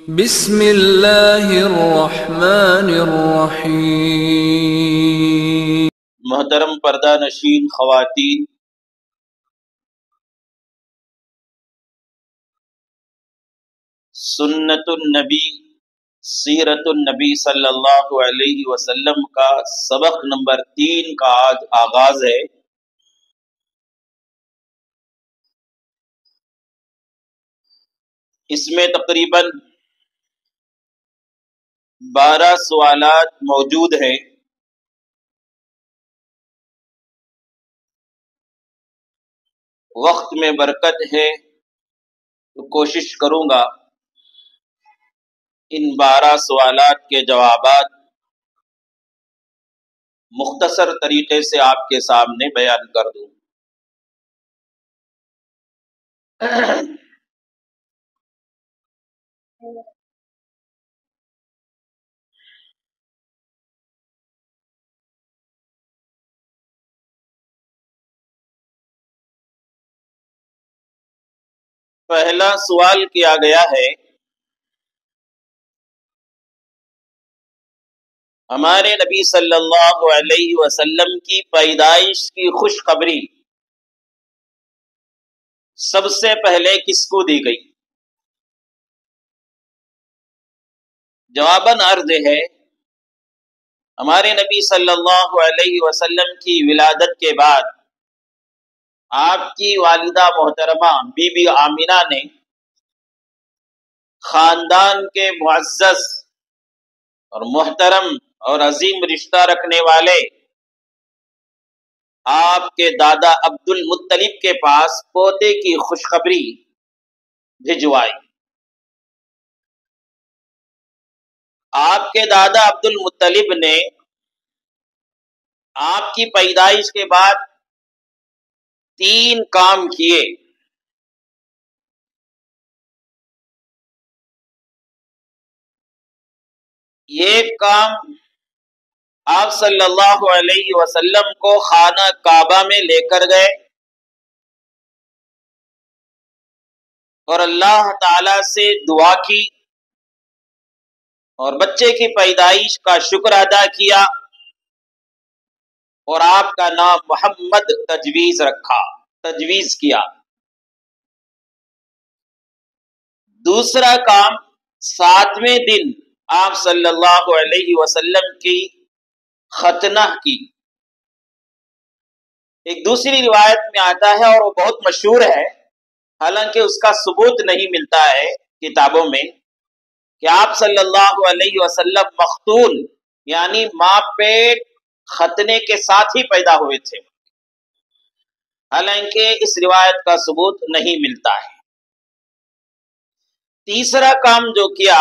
بسم اللہ الرحمن الرحیم۔ محترم پردہ نشین خواتین، سنت النبی سیرت النبی صلی اللہ علیہ وسلم کا سبق نمبر 3 کا آج آغاز ہے۔ اس میں تقریباً 12 سوالات موجود ہیں۔ وقت میں برکت ہے تو کوشش کروں گا ان 12 سوالات کے جوابات مختصر طریقے سے آپ کے سامنے بیان کر دوں۔ پہلا سوال کیا گیا ہے، ہمارے نبی صلی اللہ علیہ وسلم کی پیدائش کی خوشخبری سب سے پہلے کس کو دی گئی؟ جواباً عرض ہے، ہمارے نبی صلی اللہ علیہ وسلم کی ولادت کے بعد آپ کی والدہ محترمہ بی بی آمینہ نے خاندان کے معزز اور محترم اور عظیم رشتہ رکھنے والے آپ کے دادا عبد المطلب کے پاس پوتے کی خوشخبری بھجوائی۔ آپ کے دادا عبد المطلب نے آپ کی پیدائش کے بعد 3 کام کیے۔ ایک کام، آپ صلی اللہ علیہ وسلم کو خانہ کعبہ میں لے کر گئے اور اللہ تعالی سے دعا کی اور بچے کی پیدائش کا شکر ادا کیا اور آپ کا نام محمد تجویز کیا۔ دوسرا کام، 7ویں دن آپ صلی اللہ علیہ وسلم کی ختنہ کی۔ ایک دوسری روایت میں آتا ہے اور وہ بہت مشہور ہے، حالانکہ اس کا ثبوت نہیں ملتا ہے کتابوں میں، کہ آپ صلی اللہ علیہ وسلم مختون یعنی ماں پیٹ ختنے کے ساتھ ہی پیدا ہوئے تھے، حالانکہ اس روایت کا ثبوت نہیں ملتا ہے۔ تیسرا کام جو کیا،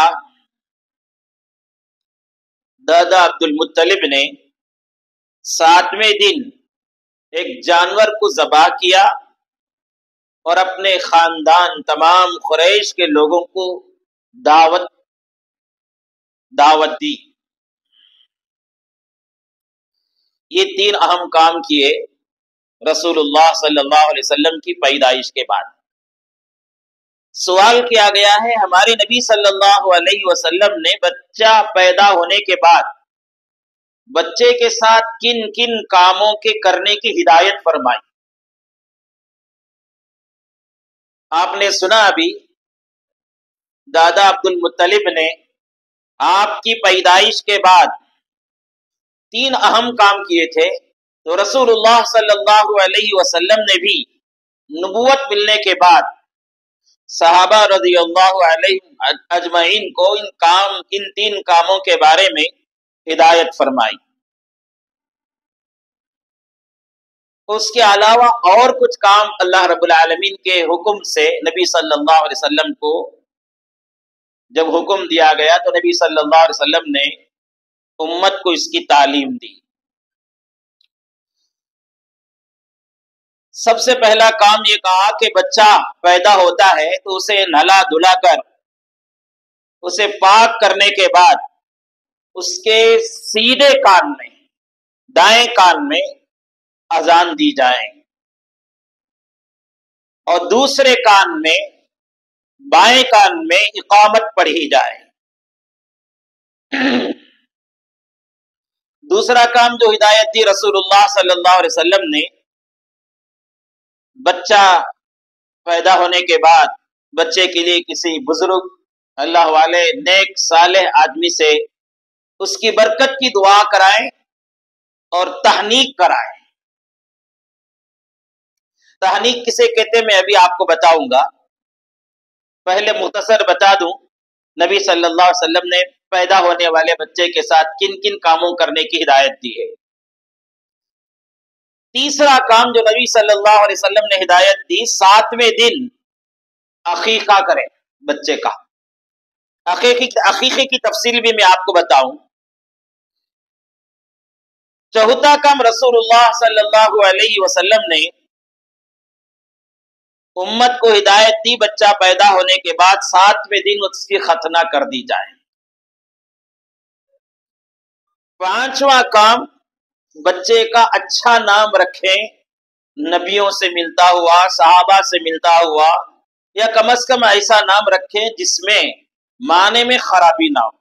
دادا عبد المطلب نے 7ویں دن ایک جانور کو ذبح کیا اور اپنے خاندان تمام قریش کے لوگوں کو دعوت دی۔ یہ 3 اہم کام کیے رسول اللہ صلی اللہ علیہ وسلم کی پیدائش کے بعد۔ سوال کیا گیا ہے، ہمارے نبی صلی اللہ علیہ وسلم نے بچہ پیدا ہونے کے بعد بچے کے ساتھ کن کن کاموں کے کرنے کی ہدایت فرمائی؟ آپ نے سنا ابھی، دادا عبد المطلب نے آپ کی پیدائش کے بعد 3 اہم کام کیے تھے، تو رسول اللہ صلی اللہ علیہ وسلم نے بھی نبوت ملنے کے بعد صحابہ رضی اللہ علیہ اجمعین کو ان 3 کاموں کے بارے میں ہدایت فرمائی۔ اس کے علاوہ اور کچھ کام اللہ رب العالمین کے حکم سے نبی صلی اللہ علیہ وسلم کو جب حکم دیا گیا تو نبی صلی اللہ علیہ وسلم نے امت کو اس کی تعلیم دی۔ سب سے پہلا کام یہ کہا کہ بچہ پیدا ہوتا ہے تو اسے نہلا دھلا کر اسے پاک کرنے کے بعد اس کے سیدھے کان میں، دائیں کان میں اذان دی جائے اور دوسرے کان میں بائیں کان میں اقامت پڑھی جائے۔ دوسرا کام جو ہدایت دی رسول اللہ صلی اللہ علیہ وسلم نے، بچہ پیدا ہونے کے بعد بچے کے لیے کسی بزرگ اللہ والے نیک صالح آدمی سے اس کی برکت کی دعا کرائیں اور تحنیک کرائیں۔ تحنیک کسے کہتے میں ابھی آپ کو بتاؤں گا، پہلے مختصر بتا دوں نبی صلی اللہ علیہ وسلم نے پیدا ہونے والے بچے کے ساتھ کن کن کاموں کرنے کی ہدایت دی ہے۔ تیسرا کام جو نبی صلی اللہ علیہ وسلم نے ہدایت دی، 7ویں دن عقیقہ کریں بچے کا۔ عقیقے کی تفصیل بھی میں آپ کو بتاؤں۔ چوتھا کام رسول اللہ صلی اللہ علیہ وسلم نے امت کو ہدایت دی، بچہ پیدا ہونے کے بعد 7ویں دن اس کی ختنہ کر دی جائے۔ پانچواں کام، بچے کا اچھا نام رکھیں، نبیوں سے ملتا ہوا، صحابہ سے ملتا ہوا، یا کم از کم ایسا نام رکھیں جس میں معنی میں خرابی نہ ہو۔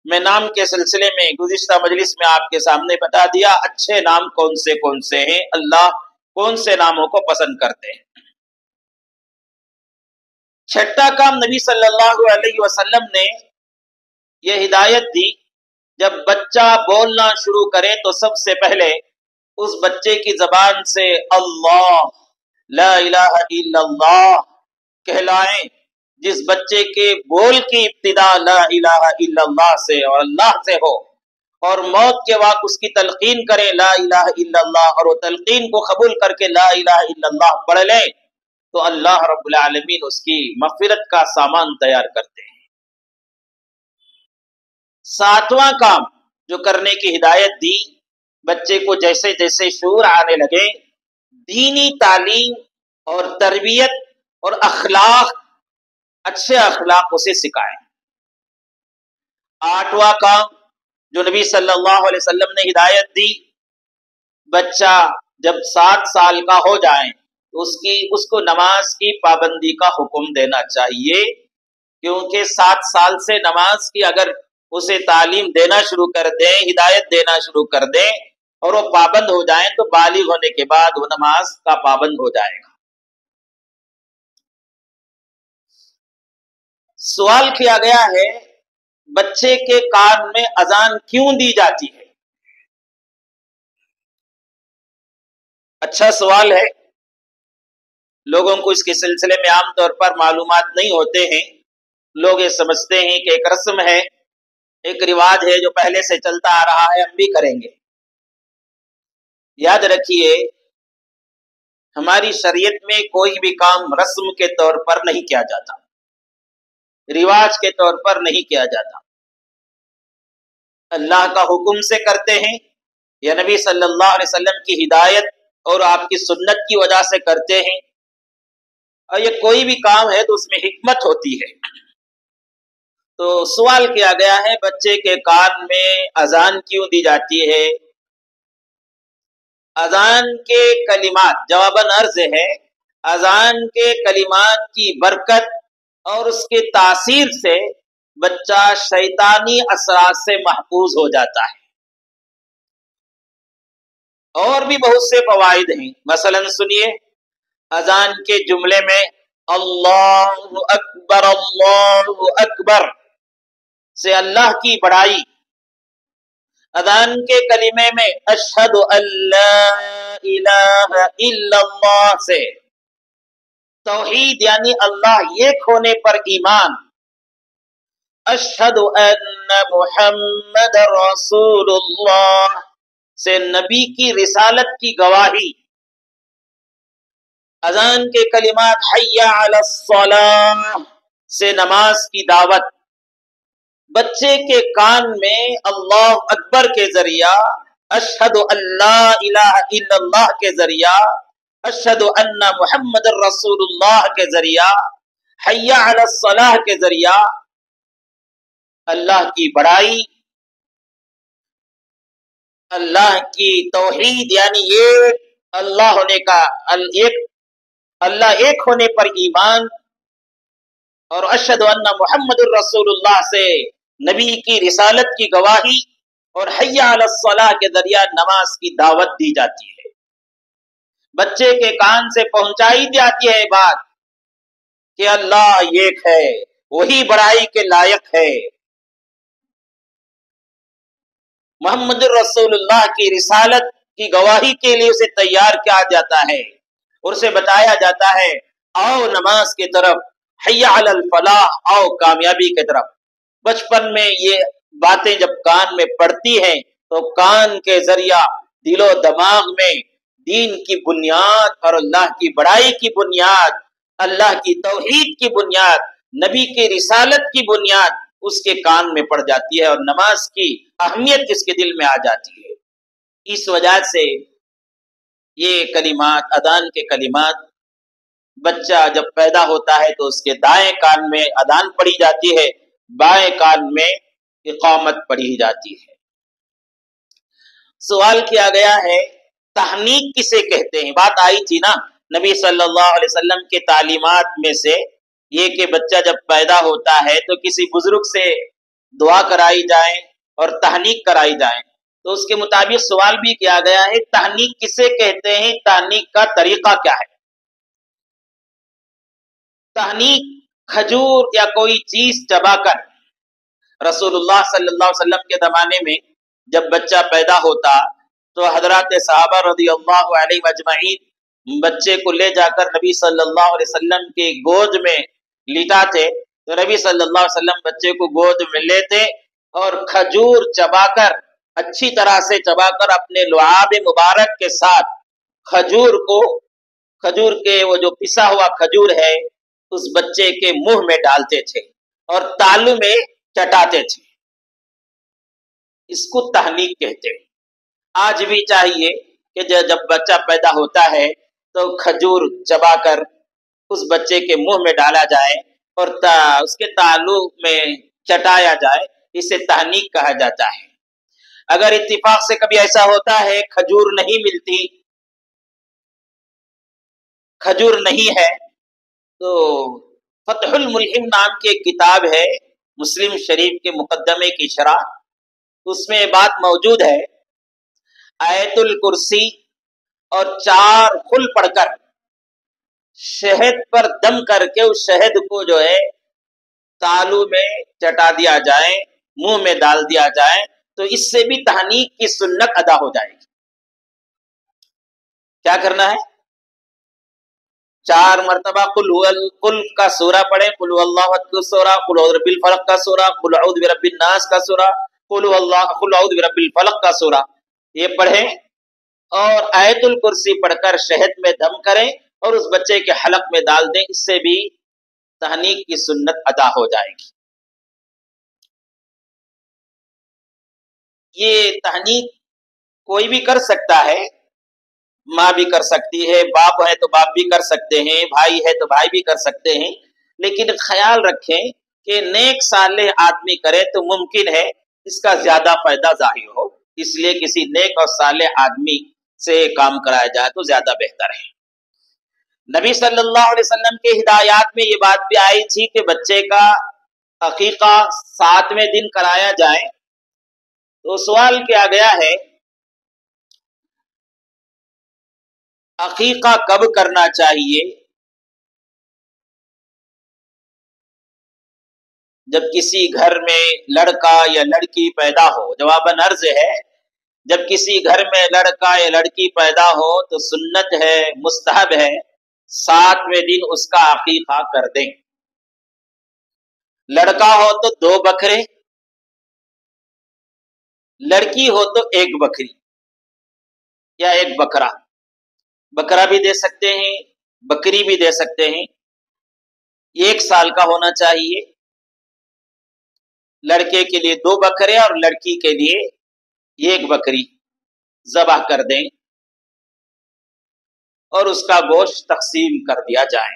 میں نام کے سلسلے میں گزشتہ مجلس میں آپ کے سامنے بتا دیا اچھے نام کون سے ہیں، اللہ کون سے ناموں کو پسند کرتے ہیں۔ چھٹا کام نبی صلی اللہ علیہ وسلم نے یہ ہدایت دی، جب بچہ بولنا شروع کرے تو سب سے پہلے اس بچے کی زبان سے اللہ، لا الہ الا اللہ کہلائیں۔ جس بچے کے بول کی ابتدا لا الہ الا اللہ سے اور اللہ سے ہو، اور موت کے وقت اس کی تلقین کرے لا الہ الا اللہ، اور وہ تلقین کو قبول کر کے لا الہ الا اللہ پڑھ لیں، تو اللہ رب العالمین اس کی مغفرت کا سامان تیار کرتے ہیں۔ ساتواں کام جو کرنے کی ہدایت دی، بچے کو جیسے جیسے شعور آنے لگے، دینی تعلیم اور تربیت اور اخلاق، اچھے اخلاق اسے سکھائیں۔ آٹھواں کام جو نبی صلی اللہ علیہ وسلم نے ہدایت دی، بچہ جب 7 سال کا ہو جائے تو اس کو نماز کی پابندی کا حکم دینا چاہیے، کیونکہ 7 سال سے نماز کی اگر اسے تعلیم دینا شروع کر دیں، ہدایت دینا شروع کر دیں اور وہ پابند ہو جائیں تو بالغ ہونے کے بعد وہ نماز کا پابند ہو جائے گا۔ سوال کیا گیا ہے بچے کے کان میں اذان کیوں دی جاتی ہے؟ اچھا سوال ہے، لوگوں کو اس کے سلسلے میں عام طور پر معلومات نہیں ہوتے ہیں۔ لوگ یہ سمجھتے ہیں کہ ایک رسم ہے، ایک رواج ہے جو پہلے سے چلتا آ رہا ہے، ہم بھی کریں گے۔ یاد رکھیے، ہماری شریعت میں کوئی بھی کام رسم کے طور پر نہیں کیا جاتا، رواج کے طور پر نہیں کیا جاتا۔ اللہ کا حکم سے کرتے ہیں یا نبی صلی اللہ علیہ وسلم کی ہدایت اور آپ کی سنت کی وجہ سے کرتے ہیں، اور یہ کوئی بھی کام ہے تو اس میں حکمت ہوتی ہے۔ تو سوال کیا گیا ہے بچے کے کان میں اذان کیوں دی جاتی ہے؟ اذان کے کلمات، جواباً عرض ہے، اذان کے کلمات کی برکت اور اس کے تاثیر سے بچہ شیطانی اثرات سے محفوظ ہو جاتا ہے۔ اور بھی بہت سے فوائد ہیں، مثلا سنیے، اذان کے جملے میں اللہ اکبر سے اللہ کی بڑائی، اذان کے کلمے میں اشہد ان لا الہ الا اللہ سے توحید یعنی اللہ ایک ہونے پر ایمان، اشہد ان محمد رسول اللہ سے نبی کی رسالت کی گواہی، اذان کے کلمات حی علی الصلاۃ سے نماز کی دعوت، بچے کے کان میں اللہ اکبر کے ذریعہ، اشہد ان لا الہ الا اللہ کے ذریعہ، اشہد ان محمد رسول اللہ کے ذریعہ، حی علی الصلاۃ کے ذریعہ اللہ کی بڑائی، اللہ کی توحید یعنی ایک اللہ ہونے کا، اللہ ایک ہونے پر ایمان، اور اشہد ان محمد الرسول سے نبی کی رسالت کی گواہی اور حی علی الصلاح کے ذریعہ نماز کی دعوت دی جاتی ہے۔ بچے کے کان سے پہنچائی جاتی ہے بات کہ اللہ ایک ہے، وہی بڑائی کے لائق ہے۔ محمد الرسول اللہ کی رسالت کی گواہی کے لیے اسے تیار کیا جاتا ہے اور اسے بتایا جاتا ہے آؤ نماز کی طرف، حی علی الفلاح، آؤ کامیابی کی طرف۔ بچپن میں یہ باتیں جب کان میں پڑتی ہیں تو کان کے ذریعہ دل و دماغ میں دین کی بنیاد اور اللہ کی بڑائی کی بنیاد، اللہ کی توحید کی بنیاد، نبی کی رسالت کی بنیاد اس کے کان میں پڑ جاتی ہے اور نماز کی اہمیت اس کے دل میں آ جاتی ہے۔ اس وجہ سے یہ کلمات، اذان کے کلمات، بچہ جب پیدا ہوتا ہے تو اس کے دائیں کان میں اذان پڑھی جاتی ہے، بائیں کان میں اقامت پڑھی جاتی ہے۔ سوال کیا گیا ہے تحنیک کسے کہتے ہیں؟ بات آئی تھی نا نبی صلی اللہ علیہ وسلم کے تعلیمات میں سے یہ کہ بچہ جب پیدا ہوتا ہے تو کسی بزرگ سے دعا کرائی جائے اور تحنیک کرائی جائے، تو اس کے مطابق سوال بھی کیا گیا ہے تحنیک کسے کہتے ہیں، تحنیک کا طریقہ کیا ہے؟ تحنیک کھجور یا کوئی چیز چبا کر، رسول اللہ صلی اللہ علیہ وسلم کے زمانے میں جب بچہ پیدا ہوتا تو حضرات صحابہ رضی اللہ علیہ اجمعین بچے کو لے جا کر نبی صلی اللہ علیہ وسلم کے گود میں لٹاتے، تو نبی صلی اللہ علیہ وسلم بچے کو گود میں لیتے اور کھجور چبا کر، اچھی طرح سے چبا کر اپنے لعاب مبارک کے ساتھ کھجور کے وہ جو پسا ہوا کھجور ہے اس بچے کے منہ میں ڈالتے تھے اور تالو میں چٹاتے تھے۔ اس کو تحنیک کہتے ہیں۔ آج بھی چاہیے کہ جب بچہ پیدا ہوتا ہے تو کھجور چبا کر اس بچے کے منہ میں ڈالا جائے اور اس کے تالو میں چٹایا جائے، اسے تحنیک کہا جاتا ہے۔ اگر اتفاق سے کبھی ایسا ہوتا ہے کھجور نہیں ملتی، کھجور نہیں ہے، تو فتح الملہم نام کی ایک کتاب ہے مسلم شریف کے مقدمے کی شرح، اس میں بات موجود ہے آیت الکرسی اور 4 خل پڑھ کر شہد پر دم کر کے اس شہد کو جو ہے تالو میں چٹا دیا جائے، منہ میں ڈال دیا جائے، تو اس سے بھی تحنیک کی سنت ادا ہو جائے گی۔ کیا کرنا ہے؟ 4 مرتبہ قل کا سورہ پڑھیں، قل هو اللہ احد کا سورہ، قل اعوذ برب الفلق کا سورہ، قل اعوذ برب الناس کا سورہ، قل اعوذ برب الفلق کا سورہ، یہ پڑھیں اور آیت الکرسی پڑھ کر شہد میں دم کریں اور اس بچے کے حلق میں ڈال دیں، اس سے بھی تحنیک کی سنت ادا ہو جائے گی۔ یہ تحنیک کوئی بھی کر سکتا ہے، ماں بھی کر سکتی ہے، باپ ہے تو باپ بھی کر سکتے ہیں، بھائی ہے تو بھائی بھی کر سکتے ہیں، لیکن خیال رکھیں کہ نیک صالح آدمی کرے تو ممکن ہے اس کا زیادہ فائدہ ظاہر ہو، اس لیے کسی نیک اور صالح آدمی سے کام کرایا جائے تو زیادہ بہتر ہے۔ نبی صلی اللہ علیہ وسلم کے ہدایات میں یہ بات بھی آئی تھی کہ بچے کا عقیقہ 7ویں دن کرایا جائے، تو سوال کیا گیا ہے عقیقہ کب کرنا چاہیے؟ جب کسی گھر میں لڑکا یا لڑکی پیدا ہو، جواباً عرض ہے جب کسی گھر میں لڑکا یا لڑکی پیدا ہو تو سنت ہے، مستحب ہے 7ویں دن اس کا عقیقہ کر دیں۔ لڑکا ہو تو 2 بکرے، لڑکی ہو تو 1 بکری یا 1 بکرا، بکرا بھی دے سکتے ہیں، بکری بھی دے سکتے ہیں۔ 1 سال کا ہونا چاہیے، لڑکے کے لیے 2 بکرے اور لڑکی کے لیے 1 بکری ذبح کر دیں اور اس کا گوشت تقسیم کر دیا جائے۔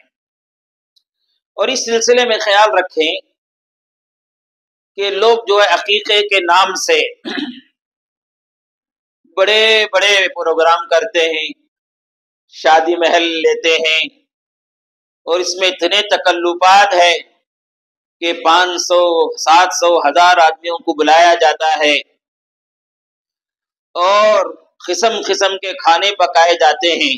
اور اس سلسلے میں خیال رکھیں کہ لوگ جو ہے عقیقے کے نام سے بڑے بڑے پروگرام کرتے ہیں، شادی محل لیتے ہیں اور اس میں اتنے تکلفات ہیں کہ 500 700 1000 آدمیوں کو بلایا جاتا ہے اور قسم قسم کے کھانے پکائے جاتے ہیں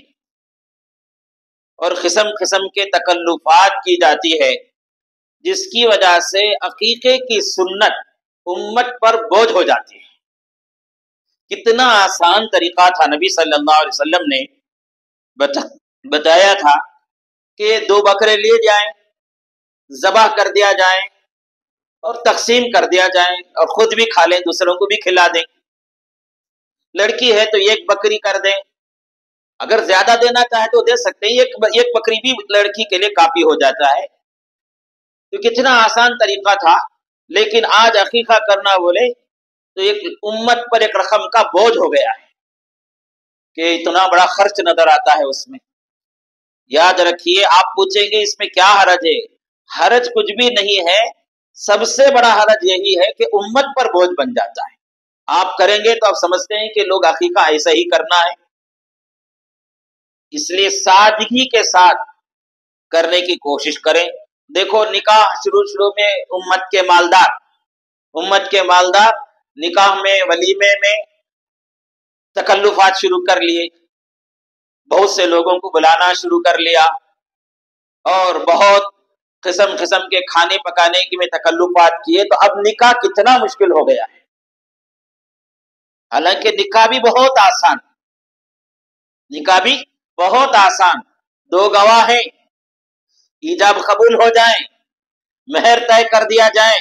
اور قسم قسم کے تکلفات کی جاتی ہے، جس کی وجہ سے عقیقے کی سنت امت پر بوجھ ہو جاتی ہے۔ کتنا آسان طریقہ تھا، نبی صلی اللہ علیہ وسلم نے بتایا تھا کہ 2 بکرے لیے جائیں، ذبح کر دیا جائیں اور تقسیم کر دیا جائیں اور خود بھی کھا لیں، دوسروں کو بھی کھلا دیں۔ لڑکی ہے تو 1 بکری کر دیں، اگر زیادہ دینا چاہے تو دے سکتے ہیں، ایک بکری بھی لڑکی کے لیے کافی ہو جاتا ہے۔ تو کتنا آسان طریقہ تھا، لیکن آج عقیقہ کرنا بولے تو ایک امت پر ایک رقم کا بوجھ ہو گیا ہے کہ اتنا بڑا خرچ نظر آتا ہے اس میں۔ یاد رکھیے، آپ پوچھیں گے اس میں کیا حرج ہے؟ حرج کچھ بھی نہیں ہے، سب سے بڑا حرج یہی ہے کہ امت پر بوجھ بن جاتا ہے۔ آپ کریں گے تو آپ سمجھتے ہیں کہ لوگ عقیقہ ایسا ہی کرنا ہے، اس لیے سادگی کے ساتھ کرنے کی کوشش کریں۔ دیکھو، نکاح شروع میں امت کے مالدار نکاح میں، ولیمے میں تکلفات شروع کر لیے، بہت سے لوگوں کو بلانا شروع کر لیا اور بہت قسم قسم کے کھانے پکانے کی میں تکلفات کیے، تو اب نکاح کتنا مشکل ہو گیا ہے۔ حالانکہ نکاح بھی بہت آسان، 2 گواہ ہیں، ایجاب قبول ہو جائیں، مہر طے کر دیا جائے،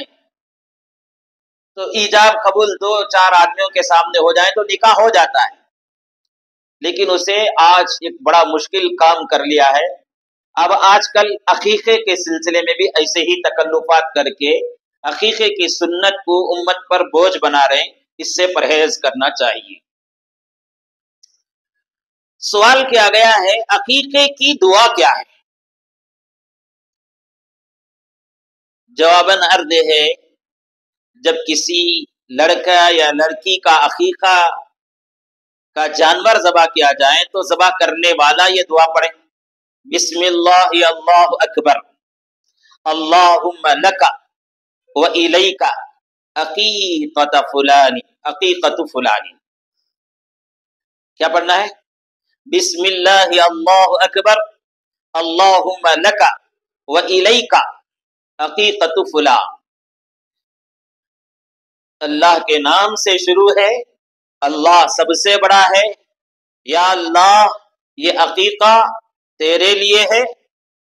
تو ایجاب قبول 2-4 آدمیوں کے سامنے ہو جائے تو نکاح ہو جاتا ہے۔ لیکن اسے آج ایک بڑا مشکل کام کر لیا ہے۔ اب آج کل عقیقے کے سلسلے میں بھی ایسے ہی تکلفات کر کے عقیقے کی سنت کو امت پر بوجھ بنا رہے ہیں، اس سے پرہیز کرنا چاہیے۔ سوال کیا گیا ہے، عقیقے کی دعا کیا ہے؟ جواباً عرض ہے، جب کسی لڑکا یا لڑکی کا عقیقہ کا جانور ذبح کیا جائے تو ذبح کرنے والا یہ دعا پڑھے، بسم اللہ اللہ اکبر، اللہم لک و الیک عقیقۃ فلانی۔ کیا پڑھنا ہے؟ بسم اللہ اللہ اکبر، اللہم لک و الیک عقیقۃ فلان۔ اللہ کے نام سے شروع ہے، اللہ سب سے بڑا ہے، یا اللہ یہ عقیقہ تیرے لیے ہے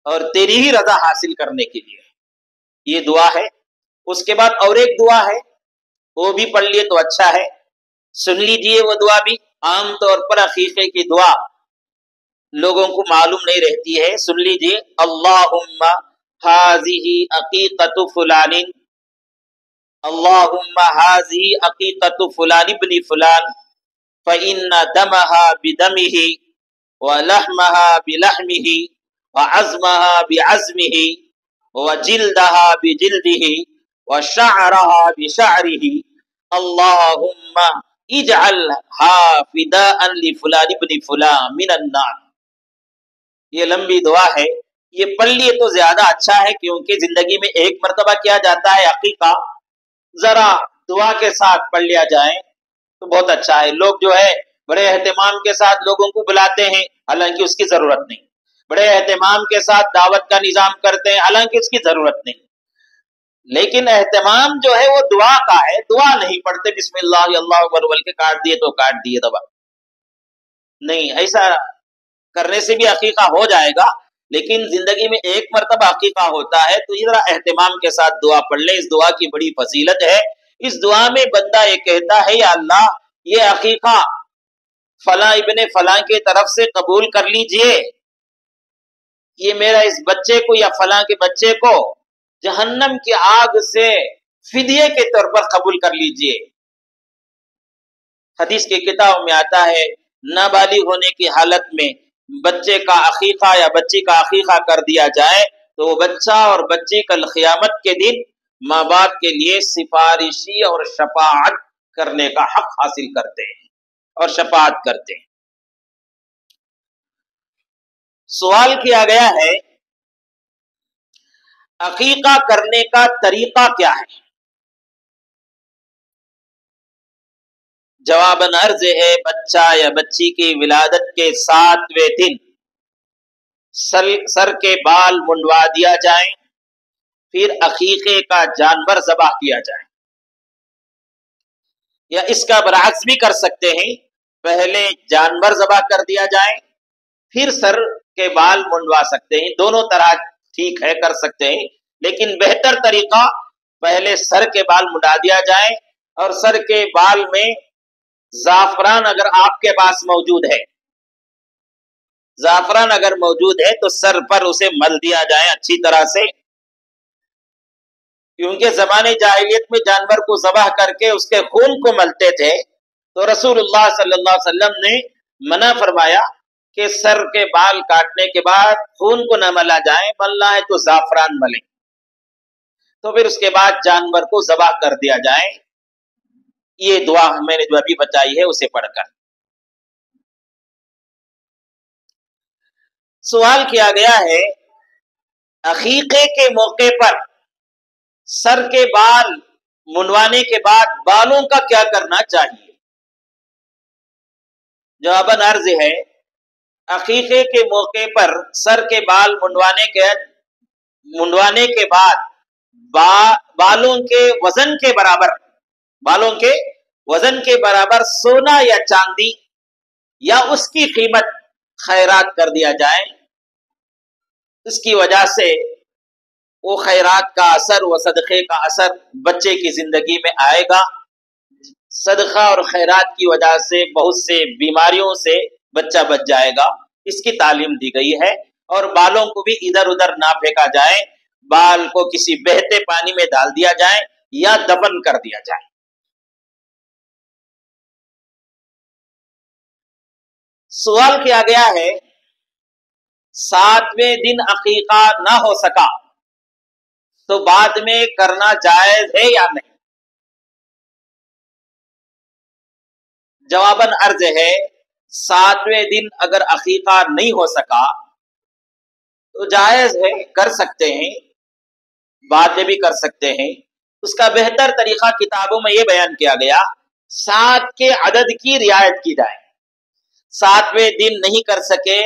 اور تیری ہی رضا حاصل کرنے کے لیے ہے، یہ دعا ہے۔ اس کے بعد اور ایک دعا ہے، وہ بھی پڑھ لیے تو اچھا ہے، سن لیجئے وہ دعا بھی۔ عام طور پر عقیقے کی دعا لوگوں کو معلوم نہیں رہتی ہے، سن لیجئے، اللہم ھذہ عقیقۃ فلان، اللہم ھذہ عقیقۃ فلان ابن فلان، فإن دمها بدمه ولحمها بلحمه وعظمها بعظمه وجلدها بجلده وشعرها بشعره، اللهم اجعلها فداء لفلان ابن فلان من النار۔ یہ لمبی دعا ہے، یہ پڑھ لیے تو زیادہ اچھا ہے، کیونکہ زندگی میں ایک مرتبہ کیا جاتا ہے عقیقہ، ذرا دعا کے ساتھ پڑھ لیا جائے تو بہت اچھا ہے۔ لوگ جو ہے بڑے اہتمام کے ساتھ لوگوں کو بلاتے ہیں، حالانکہ اس کی ضرورت نہیں، بڑے اہتمام کے ساتھ دعوت کا نظام کرتے ہیں، حالانکہ اس کی ضرورت نہیں، لیکن اہتمام جو ہے وہ دعا کا ہے، دعا نہیں پڑھتے، بسم اللہ اللہ اکبر بول کے کاٹ دیے تو کاٹ دیے دبا نہیں، ایسا کرنے سے بھی عقیقہ ہو جائے گا، لیکن زندگی میں ایک مرتبہ عقیقہ ہوتا ہے تو ذرا اہتمام کے ساتھ دعا پڑھ لیں۔ اس دعا کی بڑی فضیلت ہے۔ اس دعا میں بندہ یہ کہتا ہے، یا اللہ یہ عقیقہ فلاں ابن فلاں کی طرف سے قبول کر لیجئے، یہ میرا اس بچے کو یا فلاں کے بچے کو جہنم کی آگ سے فدیے کے طور پر قبول کر لیجئے۔ حدیث کی کتاب میں آتا ہے، نابالغ ہونے کی حالت میں بچے کا عقیقہ یا بچی کا عقیقہ کر دیا جائے تو وہ بچہ اور بچی کل قیامت کے دن ماں باپ کے لیے سفارشی اور شفاعت کرنے کا حق حاصل کرتے ہیں اور شفاعت کرتے ہیں۔ سوال کیا گیا ہے، عقیقہ کرنے کا طریقہ کیا ہے؟ جواباً عرض ہے بچہ یا بچی کی ولادت کے 7ویں دن سر کے بال منڈوا دیا جائیں، پھر عقیقے کا جانور ذبح کیا جائے، یا اس کا برعکس بھی کر سکتے ہیں، پہلے جانور ذبح کر دیا جائے پھر سر کے بال منڈوا سکتے ہیں، دونوں طرح ٹھیک ہے، کر سکتے ہیں، لیکن بہتر طریقہ پہلے سر کے بال منڈا دیا جائے اور سر کے بال میں زعفران اگر آپ کے پاس موجود ہے، زعفران اگر موجود ہے تو سر پر اسے مل دیا جائے اچھی طرح سے، کیونکہ زمانے جاہلیت میں جانور کو ذبح کر کے اس کے خون کو ملتے تھے، تو رسول اللہ صلی اللہ علیہ وسلم نے منع فرمایا کہ سر کے بال کاٹنے کے بعد خون کو نہ ملا جائے، ملنا ہے تو زعفران ملے، تو پھر اس کے بعد جانور کو ذبح کر دیا جائے۔ یہ دعا میں نے جو ابھی بتائی ہے اسے پڑھ کر سوال کیا گیا ہے عقیقے کے موقع پر سر کے بال منڈوانے کے بعد بالوں کا کیا کرنا چاہیے؟ جواباً عرض ہے عقیقے کے موقع پر سر کے بال منڈوانے کے بعد بالوں کے وزن کے برابر سونا یا چاندی یا اس کی قیمت خیرات کر دیا جائے، اس کی وجہ سے وہ خیرات کا اثر، وہ صدقے کا اثر بچے کی زندگی میں آئے گا، صدقہ اور خیرات کی وجہ سے بہت سے بیماریوں سے بچہ بچ جائے گا، اس کی تعلیم دی گئی ہے۔ اور بالوں کو بھی ادھر ادھر نہ پھینکا جائے، بال کو کسی بہتے پانی میں ڈال دیا جائے یا دفن کر دیا جائے۔ سوال کیا گیا ہے 7ویں دن عقیقہ نہ ہو سکا تو بعد میں کرنا جائز ہے یا نہیں؟ جواباً عرض ہے 7ویں دن اگر عقیقہ نہیں ہو سکا تو جائز ہے، کر سکتے ہیں، بعد میں بھی کر سکتے ہیں۔ اس کا بہتر طریقہ کتابوں میں یہ بیان کیا گیا 7 کے عدد کی رعایت کی جائے، 7ویں دن نہیں کر سکے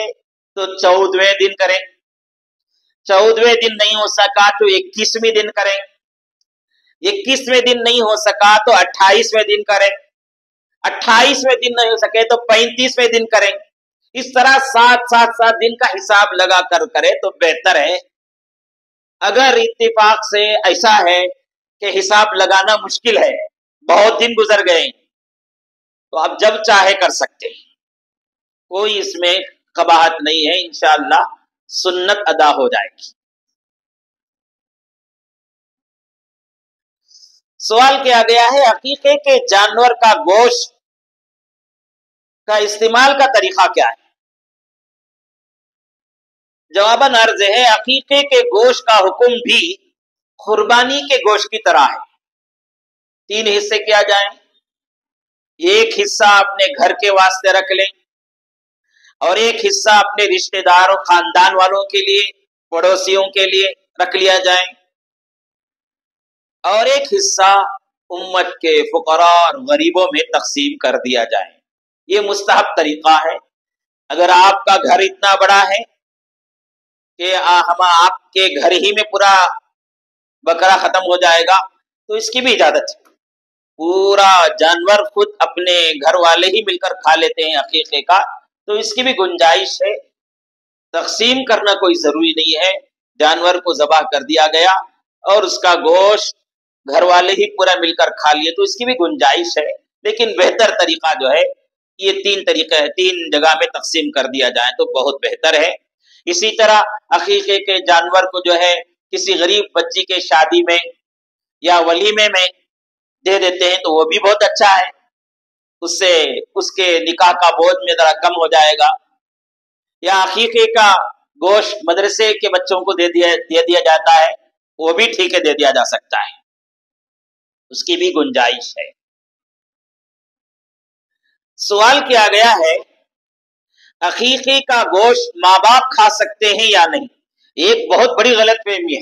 تو 14ویں دن کریں، 14ویں دن نہیں ہو سکا تو 21ویں دن کریں، 21ویں دن نہیں ہو سکا تو 28ویں دن کریں، 28ویں دن نہیں ہو سکے تو 35ویں دن کریں، اس طرح 7 دن کا حساب لگا کر کرے تو بہتر ہے۔ اگر اتفاق سے ایسا ہے کہ حساب لگانا مشکل ہے، بہت دن گزر گئے تو آپ جب چاہے کر سکتے ہیں، کوئی اس میں قباحت نہیں ہے، انشاءاللہ سنت ادا ہو جائے گی۔ سوال کیا گیا ہے عقیقے کے جانور کا گوشت کا استعمال کا طریقہ کیا ہے؟ جواباً عرض ہے عقیقے کے گوشت کا حکم بھی قربانی کے گوشت کی طرح ہے، 3 حصے کیا جائیں، ایک حصہ اپنے گھر کے واسطے رکھ لیں اور ایک حصہ اپنے رشتہ داروں خاندان والوں کے لیے، پڑوسیوں کے لیے رکھ لیا جائے اور ایک حصہ امت کے فقراء اور غریبوں میں تقسیم کر دیا جائے۔ یہ مستحب طریقہ ہے۔ اگر آپ کا گھر اتنا بڑا ہے کہ ہم آپ کے گھر ہی میں پورا بکرا ختم ہو جائے گا تو اس کی بھی اجازت ہے، پورا جانور خود اپنے گھر والے ہی مل کر کھا لیتے ہیں عقیقے کا، تو اس کی بھی گنجائش ہے، تقسیم کرنا کوئی ضروری نہیں ہے، جانور کو ذبح کر دیا گیا اور اس کا گوشت گھر والے ہی پورا مل کر کھا لیے تو اس کی بھی گنجائش ہے، لیکن بہتر طریقہ جو ہے یہ 3 طریقے ہیں، 3 جگہ میں تقسیم کر دیا جائے تو بہت بہتر ہے۔ اسی طرح عقیقے کے جانور کو جو ہے کسی غریب بچی کے شادی میں یا ولیمے میں دے دیتے ہیں تو وہ بھی بہت اچھا ہے، اس سے اس کے نکاح کا بوجھ میں ذرا کم ہو جائے گا، یا عقیقے کا گوشت مدرسے کے بچوں کو دے دیا جاتا ہے، وہ بھی ٹھیک ہے، دے دیا جا سکتا ہے، اس کی بھی گنجائش ہے۔ سوال کیا گیا ہے عقیقے کا گوشت ماں باپ کھا سکتے ہیں یا نہیں؟ ایک بہت بڑی غلط فہمی ہے،